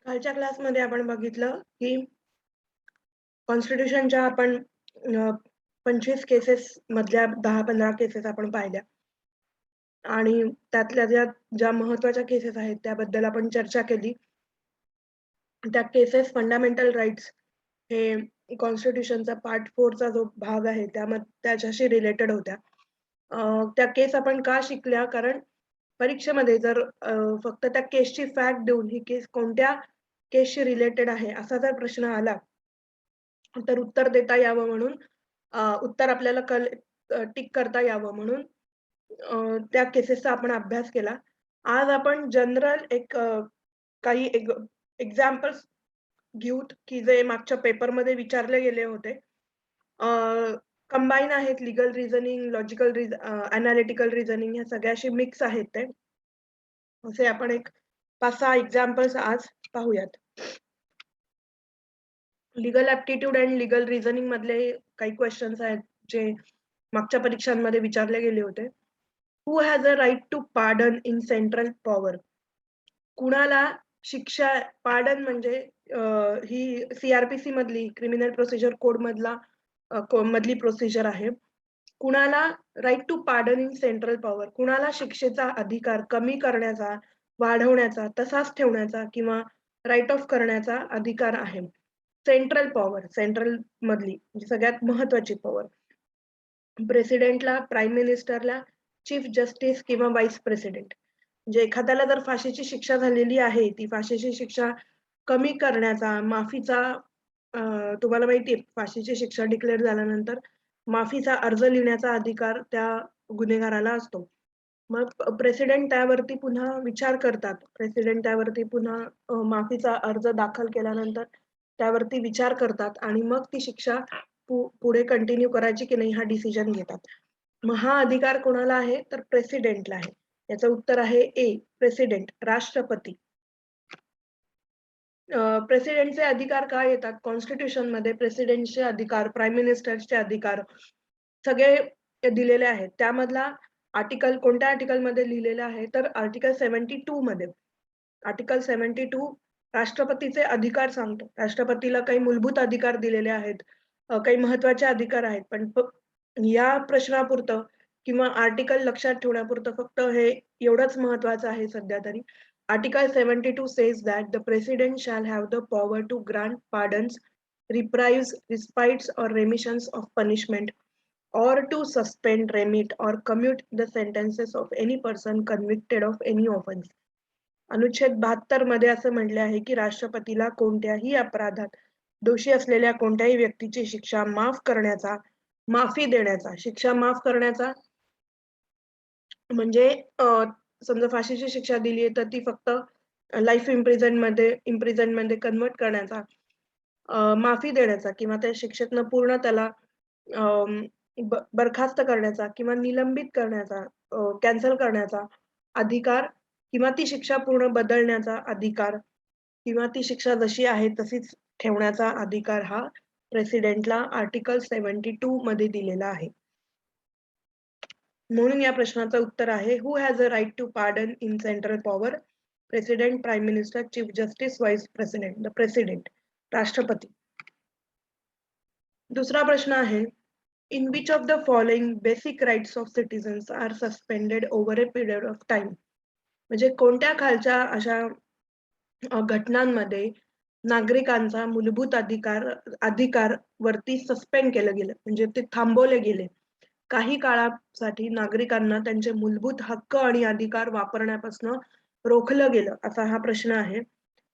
कालच्या क्लासमध्ये आपण बघितलं, की कॉन्स्टिट्यूशनच्या आपण 25 केसेस मधल्या 10-15 केसेस आपण पाहिल्या आणि त्यातल्या ज्या महत्त्वाच्या केसेस आहेत त्याबद्दल आपण चर्चा केली. त्या केसेस फंडामेंटल राइट्स हे कॉन्स्टिट्यूशनचा पार्ट 4 चा जो भाग आहे त्याच्याशी रिलेटेड होत्या. त्या केस आपण का शिकल्या? कारण परीक्षेमध्ये जर फक्त त्या केसची फॅक्ट देऊन ही केस कोणत्या केसशी रिलेटेड आहे असा जर प्रश्न आला, तर उत्तर देता यावं म्हणून उत्तर आपल्याला टिक करता यावं म्हणून त्या केसेसचा आपण अभ्यास केला. आज आपण जनरल काही एक्झाम्पल्स घेऊत, की जे मागच्या पेपरमध्ये विचारले गेले होते. अ, कंबाईन आहेत लीगल रिझनिंग, एनालिटिकल रिझनिंग ह्या सगळ्याशी मिक्स आहेत ते. असे आपण एक 5-6 एक्झाम्पल्स आज पाहूयात. Legal aptitude end legal reasoning मधले काही क्वेशन्स आहेत, जे मागच्या परीक्षांमध्ये विचारले गेले होते. Who has a right to pardon in central power? कुणाला शिक्षा पार्डन म्हणजे ही सी मधली क्रिमिनल प्रोसिजर कोड मधली प्रोसिजर आहे. कुणाला right to pardon in central power, कुणाला शिक्षेचा अधिकार कमी करण्याचा, वाढवण्याचा, तसाच ठेवण्याचा किंवा राइट ऑफ करण्याचा अधिकार आहे. सेंट्रल पॉवर, सेंट्रल मधली म्हणजे सगळ्यात महत्वाची पॉवर. प्रेसिडेंटला, प्राईम मिनिस्टरला, चीफ जस्टिस किंवा व्हाईस प्रेसिडेंट. म्हणजे एखाद्याला जर फाशीची शिक्षा झालेली आहे, ती फाशीची शिक्षा कमी करण्याचा, तुम्हाला माहिती आहे फाशीची शिक्षा डिक्लेअर झाल्यानंतर माफीचा अर्ज लिहिण्याचा अधिकार त्या गुन्हेगाराला असतो. मग प्रेसिडेंट त्यावरती पुन्हा विचार करतात. प्रेसिडेंट त्यावरती पुन्हा माफीचा अर्ज दाखल केल्यानंतर त्यावरती विचार करतात आणि मग ती शिक्षा पुढे कंटिन्यू करायची की नाही हा डिसिजन घेतात. मग हा अधिकार कोणाला आहे? तर प्रेसिडेंटला आहे. याचं उत्तर आहे ए, प्रेसिडेंट, राष्ट्रपती. प्रेसिडेंटचे अधिकार काय येतात? कॉन्स्टिट्यूशनमध्ये प्रेसिडेंटचे अधिकार, प्राईम मिनिस्टरचे अधिकार सगळे दिलेले आहेत. त्यामधला कोणत्या आर्टिकलमध्ये लिहिलेलं आहे? तर आर्टिकल 72 मध्ये. आर्टिकल 72 राष्ट्रपतीचे अधिकार सांगतो. राष्ट्रपतीला काही मूलभूत अधिकार दिलेले आहेत. काही महत्त्वाचे अधिकार आहेत. पण या प्रश्नापुरतं किंवा आर्टिकल लक्षात ठेवण्यापुरतं फक्त हे एवढंच महत्त्वाचं आहे सध्या तरी. Article 72 says that the president shall have the power to grant pardons, reprieves, respites, or remissions of punishment, or to suspend, remit, or commute the sentences of any person convicted of any offense. अनुच्छेद 72 मध्ये असं म्हटले आहे की राष्ट्रपतीला कोणत्याही अपराधात दोषी असलेल्या कोणत्याही व्यक्तीची शिक्षा माफ करण्याचा, माफी देण्याचा, शिक्षा माफ करण्याचा म्हणजे समजा फाशीची शिक्षा दिली आहे तर ती फक्त लाईफ इम्प्रिझनमध्ये कन्व्हर्ट करण्याचा, माफी देण्याचा किंवा त्या शिक्षेतनं पूर्ण त्याला बरखास्त करण्याचा किंवा निलंबित करण्याचा, कॅन्सल करण्याचा अधिकार किंवा ती शिक्षा पूर्ण बदलण्याचा अधिकार किंवा ती शिक्षा जशी आहे तशीच ठेवण्याचा अधिकार हा प्रेसिडेंटला आर्टिकल 72 मध्ये दिलेला आहे. म्हणून या प्रश्नाचं उत्तर आहे who has a right to pardon in central power? President, prime minister, chief justice, vice president. The president, राष्ट्रपती. दुसरा प्रश्न आहे in which of the following basic rights of citizens are suspended over a period of time? म्हणजे कोणत्या खालच्या अशा घटनांमध्ये नागरिकांचा मूलभूत अधिकार वरती सस्पेंड केलं गेलं, म्हणजे ते थांबवले गेले. काही काळासाठी नागरिकांना त्यांचे मूलभूत हक्क आणि अधिकार वापरण्यापासून रोखलं गेलं, असा हा प्रश्न आहे.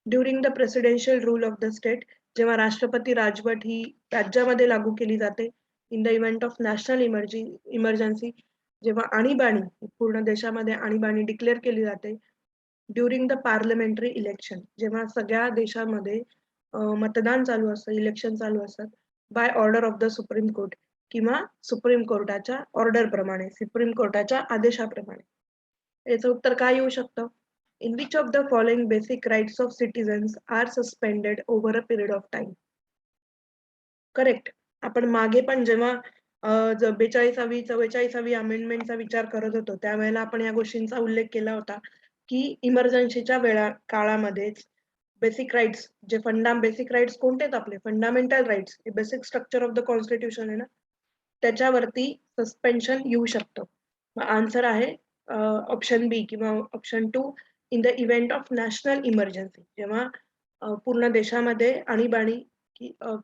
During the presidential rule of the state, जेव्हा राष्ट्रपती राजवट ही राज्यामध्ये लागू केली जाते. In the event of national emergency, जेव्हा आणीबाणी पूर्ण देशामध्ये आणीबाणी डिक्लेअर केली जाते. ड्युरिंग द पार्लमेंटरी इलेक्शन, जेव्हा सगळ्या देशामध्ये मतदान चालू असतं, इलेक्शन चालू असतात. By order of the supreme court किंवा सुप्रीम कोर्टाच्या ऑर्डर प्रमाणे, सुप्रीम कोर्टाच्या आदेशाप्रमाणे. याचं उत्तर काय येऊ शकतं? In which of the following basic rights of citizens are suspended over a period of time? Correct. आपण मागे पण जेव्हा 44वी अमेंडमेंटचा विचार करत होतो त्यावेळेला आपण या गोष्टींचा उल्लेख केला होता की इमर्जन्सीच्या काळामध्येच बेसिक राईट्स जे बेसिक राईट्स कोणते आहेत आपले fundamental rights, basic structure of the constitution आहे ना, त्याच्यावरती सस्पेन्शन येऊ शकतं. आन्सर आहे ऑप्शन बी किंवा option 2 in the event of national emergency. जेव्हा पूर्ण देशामध्ये आणीबाणी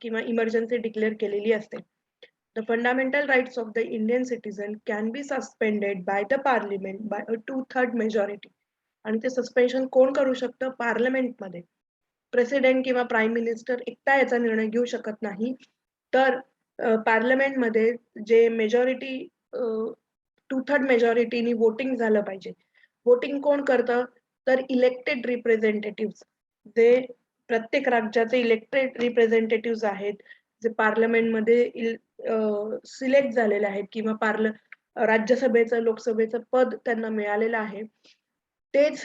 किंवा इमर्जन्सी डिक्लेअर केलेली असते. The fundamental rights of the Indian citizen can be suspended by the parliament by a 2/3 majority. आणि ते सस्पेन्शन कोण करू शकतं? पार्लमेंटमध्ये. प्रेसिडेंट किंवा प्राईम मिनिस्टर एकटा याचा निर्णय घेऊ शकत नाही. तर पार्लमेंटमध्ये जे मेजॉरिटी 2/3 मेजॉरिटीनी वोटिंग झालं पाहिजे. वोटिंग कोण करतं? तर इलेक्टेड रिप्रेझेंटेटिव्ह जे प्रत्येक राज्याचे इलेक्टेड रिप्रेझेंटेटिव्ह आहेत, जे पार्लमेंटमध्ये सिलेक्ट झालेले आहेत किंवा राज्यसभेचं लोकसभेचं पद त्यांना मिळालेलं आहे. तेच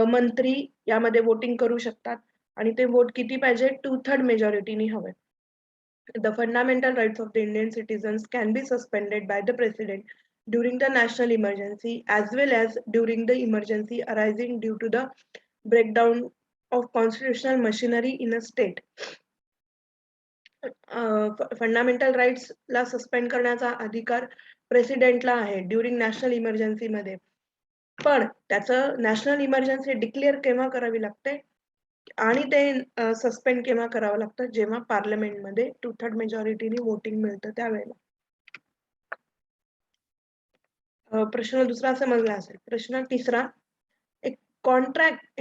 मंत्री यामध्ये वोटिंग करू शकतात आणि ते वोट किती पाहिजे? 2/3 मेजॉरिटीनी हवे. The fundamental rights of the Indian citizens can be suspended by the president during the national emergency as well as during the emergency arising due to the breakdown of constitutional machinery in a state. Fundamental rights ला suspend करण्याचा अधिकार प्रेसिडेंटला आहे during national emergency मध्ये. पण त्याचं national emergency declare केव्हा करावी लागते आणि ते सस्पेंड केव्हा करावं लागतं? जेव्हा पार्लमेंटमध्ये 2/3 मेजॉरिटीने वोटिंग मिळतं त्यावेळेला. प्रश्न दुसरा समजला असेल. प्रश्न तिसरा, एक कॉन्ट्रॅक्ट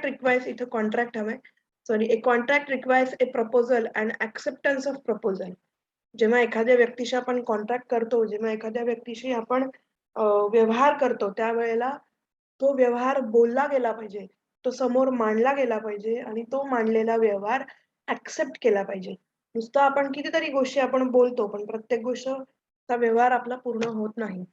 रिक्वायर्स, इथं कॉन्ट्रॅक्ट हवंय, sorry, A contract requires a proposal and acceptance of proposal. जेव्हा एखाद्या व्यक्तीशी आपण कॉन्ट्रॅक्ट करतो, जेव्हा एखाद्या व्यक्तीशी आपण व्यवहार करतो, त्यावेळेला तो व्यवहार बोलला गेला पाहिजे, तो समोर मांडला गेला पाहिजे आणि तो मांडलेला व्यवहार ऍक्सेप्ट केला पाहिजे. नुसतं आपण कितीतरी गोष्टी आपण बोलतो, पण प्रत्येक गोष्टचा व्यवहार आपला पूर्ण होत नाही.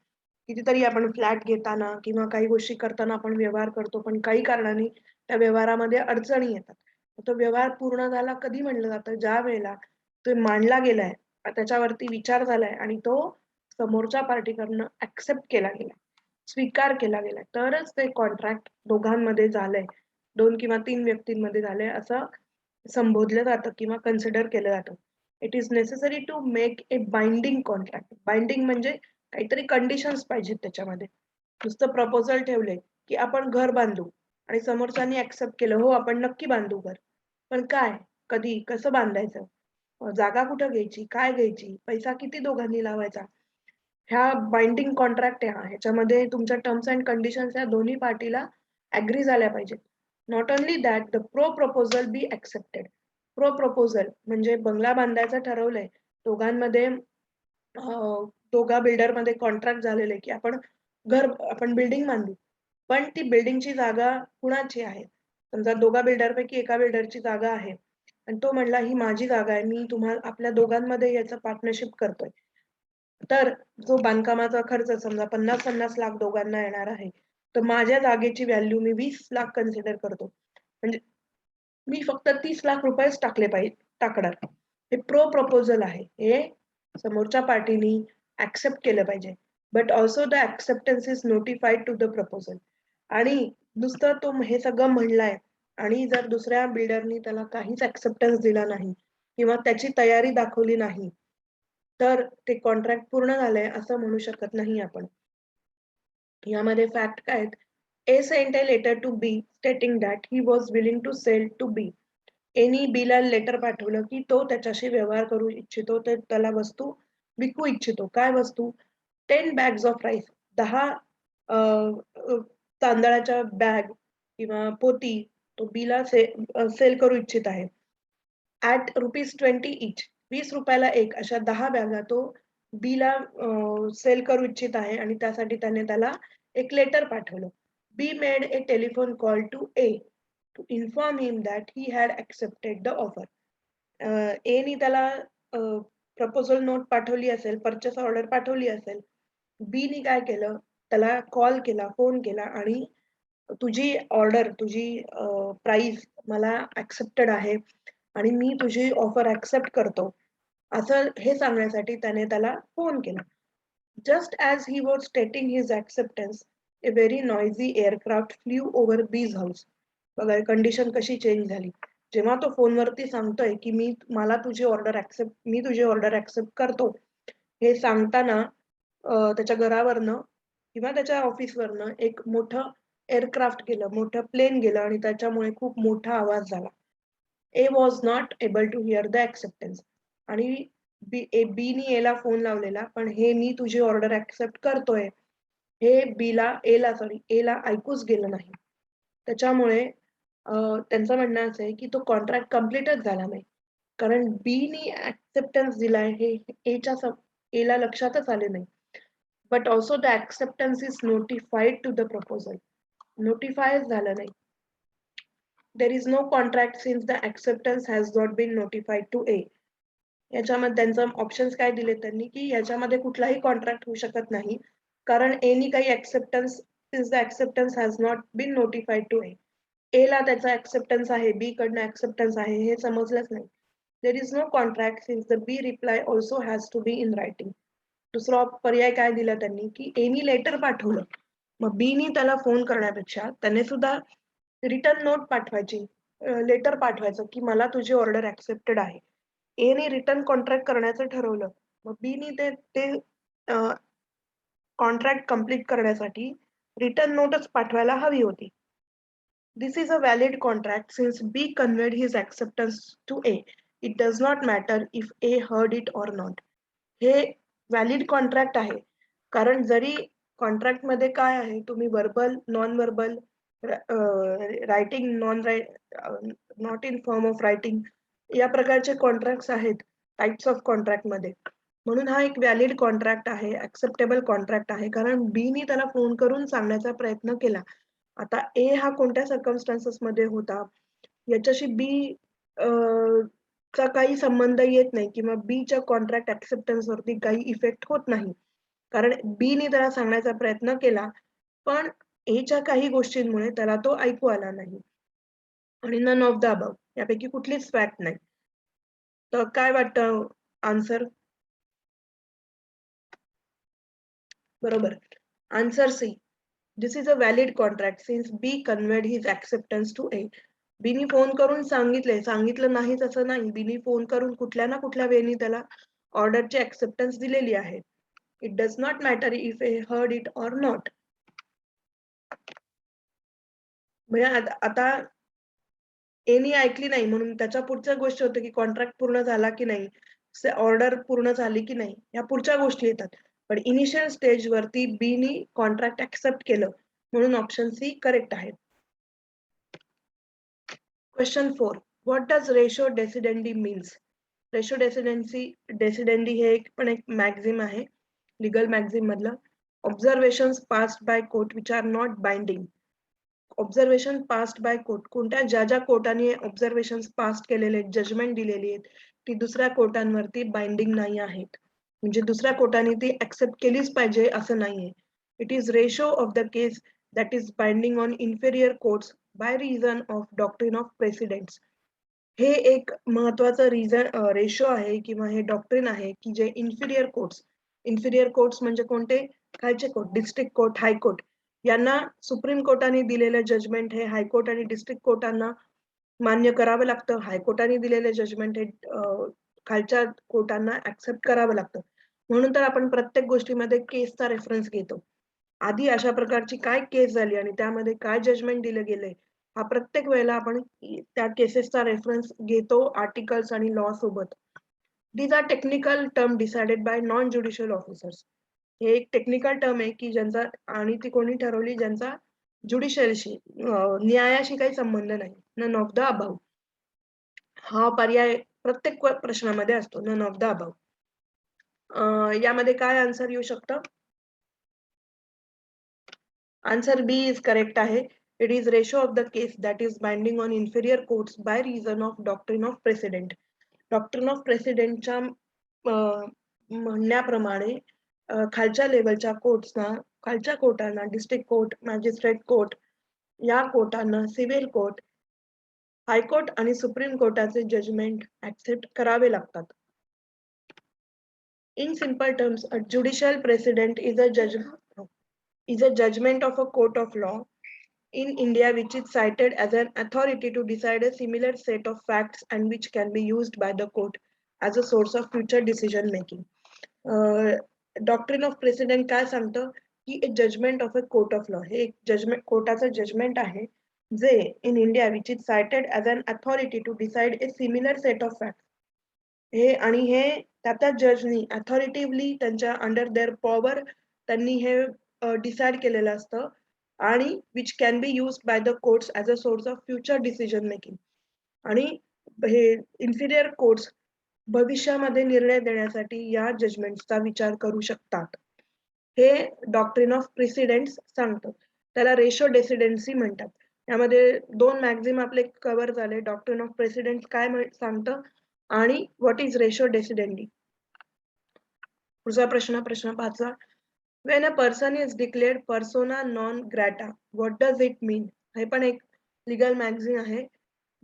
कितीतरी आपण फ्लॅट घेताना किंवा काही गोष्टी करताना आपण व्यवहार करतो, पण काही कारणाने त्या व्यवहारामध्ये अडचणी येतात. तो व्यवहार पूर्ण झाला कधी म्हणलं जातं? ज्या वेळेला तो मांडला गेलाय, त्याच्यावरती विचार झालाय आणि तो समोरच्या पार्टीकडनं ऍक्सेप्ट केला गेलाय, स्वीकार केला गेलाय, तरच ते कॉन्ट्रॅक्ट दोघांमध्ये झालंय, 2 किंवा 3 व्यक्तींमध्ये झालंय असं संबोधलं जातं किंवा कन्सिडर केलं जातं. It is necessary to make a binding contract. Binding म्हणजे काहीतरी कंडिशन्स पाहिजेत त्याच्यामध्ये. नुसतं प्रपोजल ठेवले की आपण घर बांधू आणि समोरच्यानी ऍक्सेप्ट केलं, हो आपण नक्की बांधू घर, पण काय, कधी, कसं बांधायचं, जागा कुठं घ्यायची, काय घ्यायची, पैसा किती दोघांनी लावायचा, ह्या बाइंडिंग कॉन्ट्रॅक्ट आहे. ह्याच्यामध्ये तुमच्या टर्म्स अँड कंडिशन्स या दोन्ही पार्टीला ऍग्री झाल्या पाहिजेत. Not only that, the pro proposal be accepted. Pro proposal म्हणजे बंगला बांधायचं ठरवलंय दोघांमध्ये, दोघा बिल्डरमध्ये कॉन्ट्रॅक्ट झालेले की आपण बिल्डिंग बांधू, पण ती बिल्डिंगची जागा कुणाची आहे? समजा दोघा बिल्डरपैकी एका बिल्डरची जागा आहे आणि तो म्हणला ही माझी जागा आहे, मी तुम्हाला आपल्या दोघांमध्ये याचं पार्टनरशिप करतोय. तर जो बांधकामाचा खर्च समजा 50-50 लाख दोघांना येणार आहे, तर माझ्या जागेची व्हॅल्यू मी 20 लाख कन्सिडर करतो. म्हणजे मी फक्त 30 लाख रुपयेच टाकणार. हे प्रो प्रपोजल आहे. हे समोरच्या पार्टीनी ऍक्सेप्ट केलं पाहिजे. But also the acceptance is notified to the proposal. आणि नुसतं तो हे सगळं म्हणलाय आणि जर दुसऱ्या बिल्डरनी त्याला काहीच ऍक्सेप्टन्स दिला नाही किंवा त्याची तयारी दाखवली नाही, तर ते कॉन्ट्रॅक्ट पूर्ण झालंय असं म्हणू शकत नाही आपण. यामध्ये फॅक्ट काय आहेत? A sent a letter to B stating that he was willing to sell to B. Any B ला लेटर पाठवलं की तो त्याच्याशी व्यवहार करू इच्छितो, तर त्याला वस्तू विकू इच्छितो. काय वस्तू? 10 bags of rice. 10 तांदळाच्या बॅग किंवा पोती तो B ला सेल करू इच्छित आहे. At ₹20 each. 20 रुपयाला एक अशा 10 बॅगा तो B ला सेल करू इच्छित आहे आणि त्यासाठी त्याने त्याला एक लेटर पाठवलं. B made a telephone call to A to inform him that he had accepted the offer. A नी त्याला प्रपोजल नोट पाठवली असेल, पर्चेस ऑर्डर पाठवली असेल. B नी काय केलं? त्याला कॉल केला, फोन केला आणि तुझी ऑर्डर, तुझी प्राइस मला ऍक्सेप्टेड आहे आणि मी तुझी ऑफर ऍक्सेप्ट करतो, असं हे सांगण्यासाठी त्याने त्याला फोन केला. Just as he was stating his acceptance, A very noisy aircraft flew over B's house. बघा कंडिशन कशी चेंज झाली. जेव्हा तो फोनवरती सांगतोय की मी तुझी ऑर्डर ऍक्सेप्ट करतो, हे सांगताना त्याच्या घरावरनं किंवा त्याच्या ऑफिसवरनं एक मोठं एअरक्राफ्ट गेलं, मोठं प्लेन गेलं आणि त्याच्यामुळे खूप मोठा आवाज झाला. A was not able to hear the acceptance. आणि बी नी एला फोन लावलेला, पण हे मी तुझी ऑर्डर ऍक्सेप्ट करतोय हे एला ऐकूच गेलं नाही. त्याच्यामुळे त्यांचं म्हणणं असं आहे की तो कॉन्ट्रॅक्ट कम्प्लीटच झाला नाही. कारण बी नी ऍक्सेप्टन्स दिलाय हे एला लक्षातच आले नाही. But also the acceptance is notified to the proposal. Notify झालं नाही. There is no contract since the acceptance has not been notified to A. याच्यामध्ये त्यांचं ऑप्शन्स काय दिले त्यांनी की याच्यामध्ये कुठलाही कॉन्ट्रॅक्ट होऊ शकत नाही कारण ए नी काही acceptance since the acceptance has not been notified to A. A ला त्याचा ऍक्सेप्टन्स आहे, बी कडनं ऍक्सेप्टन्स आहे हे समजलंच नाही. There is no contract since the B reply also has to be in writing. दुसरा पर्याय काय दिला त्यांनी की ए नी लेटर पाठवलं, मग बी नी त्याला फोन करण्यापेक्षा त्याने सुद्धा रिटर्न नोट पाठवायची, लेटर पाठवायचं की मला तुझी ऑर्डर ऍक्सेप्टेड आहे. ए ने रिटर्न कॉन्ट्रॅक्ट करण्याचं ठरवलं, मग बी नी ते कॉन्ट्रॅक्ट कंप्लीट करण्यासाठी रिटर्न नोटच पाठवायला हवी होती. This is a valid contract since B conveyed his acceptance to A. It does not matter if A heard it or not. हे व्हॅलिड कॉन्ट्रॅक्ट आहे कारण जरी कॉन्ट्रॅक्ट मध्ये काय आहे, तुम्ही verbal, non verbal, writing, not in form of writing या प्रकारचे कॉन्ट्रॅक्ट आहेत टाइप्स ऑफ कॉन्ट्रॅक्ट मध्ये. म्हणून हा एक व्हॅलिड कॉन्ट्रॅक्ट आहे, ऍक्सेप्टेबल कॉन्ट्रॅक्ट आहे कारण बी नी त्याला फोन करून सांगण्याचा प्रयत्न केला. आता ए हा कोणत्या सर्कमस्टान्सेस मध्ये होता याच्याशी बी चा काही संबंध येत नाही किंवा बी च्या कॉन्ट्रॅक्ट ऍक्सेप्टन्स वरती काही इफेक्ट होत नाही कारण बी नी त्याला सांगण्याचा प्रयत्न केला पण ए च्या काही गोष्टींमुळे त्याला तो ऐकू आला नाही. आणि नन ऑफ द अबव यापैकी कुठलीच फॅक्ट नाही. तर काय वाटतं आन्सर? बरोबर, answer C. This is a valid contract since B conveyed his acceptance to A. B नी फोन करून सांगितलं नाहीच असं नाही, बी नी फोन करून कुठल्या ना कुठल्या वेळी त्याला ऑर्डरची ऍक्सेप्टन्स दिलेली आहे. It does not matter if A heard it or not. म्हणजे आता ए नी ऐकली नाही म्हणून त्याच्या पुढच्या गोष्टी होतं की कॉन्ट्रॅक्ट पूर्ण झाला की नाही, ऑर्डर पूर्ण झाली की नाही, या पुढच्या गोष्टी येतात. पण इनिशियल स्टेज वरती बी नी कॉन्ट्रॅक्ट ऍक्सेप्ट केलं म्हणून ऑप्शन सी करेक्ट आहे. Question 4. What does ratio decidendi means? Ratio decidendi हे एक मॅक्झिम आहे, लिगल मॅक्झिम मधलं. Observations passed by court which are not binding. Observation passed by court, कोणत्या ज्या कोर्टाने ऑब्झर्वेशन्स पास्ट केलेले, जजमेंट दिलेली आहेत ती दुसऱ्या कोर्टांवरती बाइंडिंग नाही आहेत. म्हणजे दुसऱ्या कोर्टाने ती ऍक्सेप्ट केलीच पाहिजे असं नाहीये. It is ratio of the case that is binding on inferior courts by reason of doctrine of precedents. हे एक महत्वाचं रेशो आहे किंवा हे डॉक्ट्रिन आहे की जे इन्फिरियर कोर्ट्स म्हणजे कोणते? खालचे कोर्ट, डिस्ट्रिक्ट कोर्ट, हायकोर्ट यांना सुप्रीम कोर्टाने दिलेलं जजमेंट हे हायकोर्ट आणि डिस्ट्रिक्ट कोर्टांना मान्य करावं लागतं. हायकोर्टाने दिलेलं जजमेंट हे खालच्या कोर्टांना ऍक्सेप्ट करावं लागतं. म्हणून तर आपण प्रत्येक गोष्टीमध्ये केसचा रेफरन्स घेतो. आधी अशा प्रकारची काय केस झाली आणि त्यामध्ये काय जजमेंट दिलं गेलंय हा प्रत्येक वेळेला आपण त्या केसेसचा रेफरन्स घेतो आर्टिकल्स आणि लॉ सोबत. These are technical term decided by non judicial officers. हे एक टेक्निकल टर्म आहे की ज्यांचा, आणि ती कोणी ठरवली, ज्यांचा ज्युडिशियलशी न्यायाशी काही संबंध नाही. नन ऑफ द अबाव हा पर्याय प्रत्येक प्रश्नामध्ये असतो, नन ऑफ द अबाव. यामध्ये काय आन्सर येऊ शकतं? आन्सर बी इज करेक्ट आहे. It is ratio of the case that is binding on inferior courts by reason of doctrine of precedent. Doctrine of प्रेसिडेंटच्या म्हणण्याप्रमाणे खालच्या लेवलच्या कोर्ट्सना, खालच्या कोर्टांना, डिस्ट्रिक्ट कोर्ट, मॅजिस्ट्रेट कोर्ट या कोर्टांना सिव्हिल कोर्ट, हायकोर्ट आणि सुप्रीम कोर्टाचे जजमेंट ऍक्सेप्ट करावे लागतात. In simple terms, a judicial precedent is a जज. is a judgment of a court of law in India which is cited as an authority to decide a similar set of facts and which can be used by the court as a source of future decision making. Doctrine of precedent काय सांगतं की a judgement of a court of law हे एक judgement कोर्टाचं judgement आहे जे in India which is cited as an authority to decide a similar set of fact हे आणि हे त्या जजनी अथॉरिटिव्हली त्यांच्या अंडर देअर पॉवर त्यांनी हे डिसाइड केलेलं असतं आणि which can be used by the courts as a source of future decision making आणि हे इन्फिरियर कोर्ट्स भविष्यामध्ये निर्णय देण्यासाठी या जजमेंट्सचा विचार करू शकतात. हे डॉक्ट्रिन ऑफ प्रेसिडेंट्स सांगतं. त्याला रेशो डेसिडेन्सी म्हणतात. यामध्ये 2 मॅगझिम आपले कव्हर झाले. डॉक्ट्रिन ऑफ प्रेसिडेंट्स काय सांगतं आणि व्हॉट इज रेशो डेसिडेंडी. पुढचा प्रश्न 5. When a person is declared persona non grata, what does it mean? हे पण एक लीगल मॅगझिन आहे.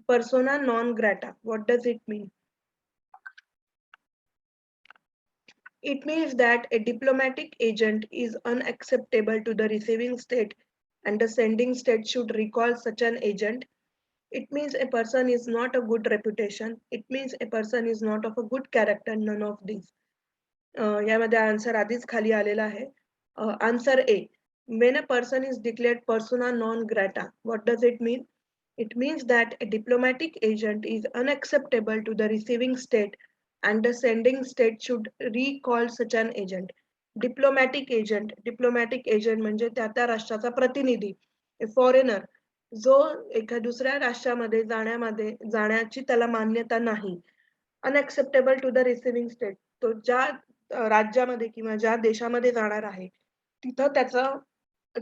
Persona non grata, what does it mean? It means that a diplomatic agent is unacceptable to the receiving state and the sending state should recall such an agent. It means a person is not a good reputation. It means a person is not of a good character. None of these. यामध्ये answer आधीच खाली आलेला आहे. Answer A. When a person is declared persona non grata, what does it mean? It means that a diplomatic agent is unacceptable to the receiving state and the sending state should recall such an agent. Diplomatic agent म्हणजे त्या राष्ट्राचा प्रतिनिधी, a foreigner, जो एका दुसऱ्या राष्ट्रामध्ये जाण्याची त्याला मान्यता नाही. Unacceptable to the receiving state, तो ज्या राज्यामध्ये किंवा ज्या देशामध्ये जाणार आहे तिथं त्याचा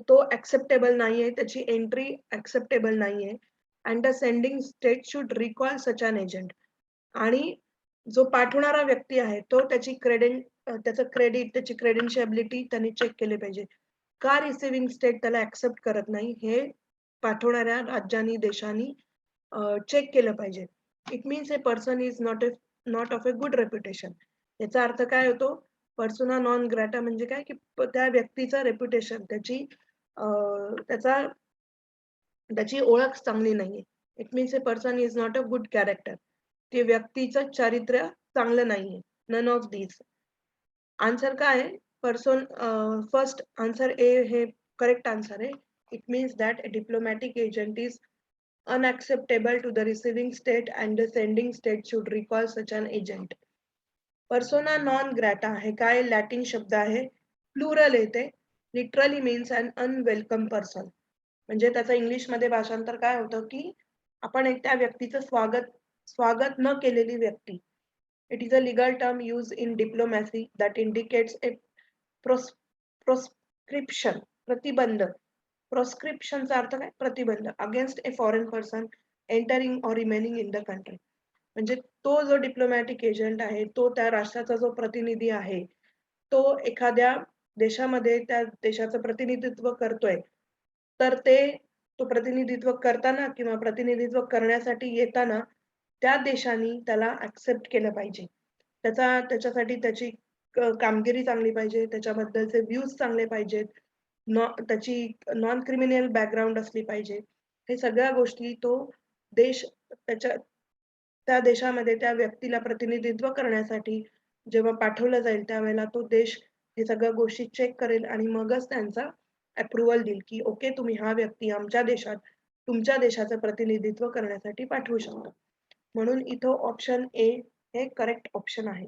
तो ऍक्सेप्टेबल नाहीये, त्याची एंट्री ऍक्सेप्टेबल नाहीये. And the sending state should recall such an agent. आणि जो पाठवणारा व्यक्ती आहे तो त्याची त्याचं क्रेडिट, त्याची क्रेडेन्शिएबिलिटी त्यांनी चेक केले पाहिजे. का रिसिव्हिंग स्टेट त्याला ऍक्सेप्ट करत नाही हे पाठवणाऱ्या राज्यांनी, देशांनी चेक केलं पाहिजे. It means a person is not of a good reputation. याचा अर्थ काय होतो? पर्सोना नॉन ग्रॅटा म्हणजे काय की त्या व्यक्तीचं रेप्युटेशन, त्याची ओळख चांगली नाहीये. It means a person is not a good character. ते व्यक्तीचं चारित्र्य चांगलं नाहीये. None of these. आन्सर काय आहे? फर्स्ट आन्सर ए हे करेक्ट आन्सर आहे. It means that a diplomatic agent is unacceptable to the receiving state and the sending state should recall such an agent. Persona non grata हे काय Latin शब्द आहे, plural येते. Literally means अन unwelcome person. म्हणजे त्याचं English मध्ये भाषांतर काय होतं की आपण त्या व्यक्तीचं स्वागत न केलेली व्यक्ती. It is a legal term use in diplomacy that indicates a proscription, प्रतिबंध. प्रोस्क्रिप्शनचा अर्थ काय? प्रतिबंध. Against a foreign person entering और रिमेनिंग इन द कंट्री. म्हणजे तो जो डिप्लोमॅटिक एजंट आहे, तो त्या राष्ट्राचा जो प्रतिनिधी आहे, तो एखाद्या देशामध्ये त्या देशाचं प्रतिनिधित्व करतोय, तर तो प्रतिनिधित्व करताना किंवा प्रतिनिधित्व करण्यासाठी येताना त्या देशाने त्याला ऍक्सेप्ट केलं पाहिजे. त्याच्यासाठी त्याची कामगिरी चांगली पाहिजे, त्याच्याबद्दलचे व्ह्यूज चांगले पाहिजेत, त्याची नॉन क्रिमिनल बॅकग्राऊंड असली पाहिजे. हे सगळ्या गोष्टी तो देश त्या देशामध्ये त्या व्यक्तीला प्रतिनिधित्व करण्यासाठी जेव्हा पाठवलं जाईल त्यावेळेला तो देश हे सगळ्या गोष्टी चेक करेल आणि मगच त्यांचा अप्रुव्हल देईल की ओके, तुम्ही हा व्यक्ती आमच्या देशात तुमच्या देशाचं प्रतिनिधित्व करण्यासाठी पाठवू शकता. म्हणून इथं ऑप्शन ए हे करेक्ट ऑप्शन आहे.